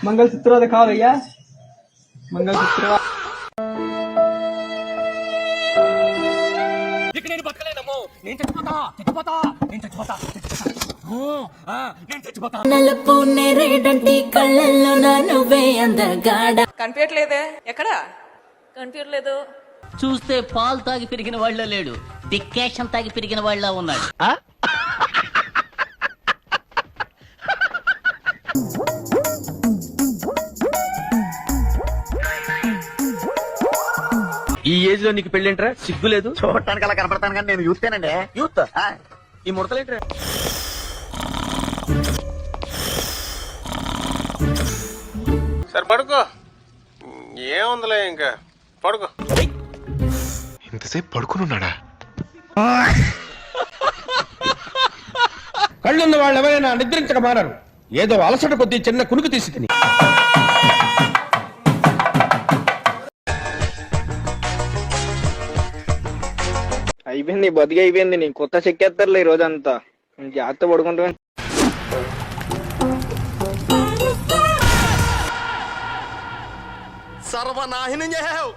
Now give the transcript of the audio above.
मंगलसूत्र दिखाओ भैया, मंगलसूत्र। కనిపించట్లేదే, ఎక్కడ కనిపించట్లేదు. చూస్తే పాలు తాగి పెరిగిన వాళ్ళ లేడు, డిక్కేషన్ తాగి పెరిగిన వాళ్ళ ఉన్నాడు. ఈ ఏజ్ లో నీకు పెళ్ళేంట్రా? సిగ్గు లేదు? చూడటానికి అలా కనపడతాను కానీ నేను యూతేనండి. యూత్ ఈ ముడతలేంట్రా? సరే పడుకో, ఏముందిలే ఇంకా పడుకో. ఇంతసేపు పడుకునున్నాడా? కళ్ళున్న వాళ్ళు ఎవరైనా నిద్రించక మారారు. ఏదో అలసట కొద్దీ చిన్న కునుకు తీసుకుని అయిపోయింది, బతికి అయిపోయింది. నీ కొత్త చెక్కేస్తారులే ఈ రోజంతా. జాగ్రత్త పడుకుంటా. సర్వనాశనం చేసావు.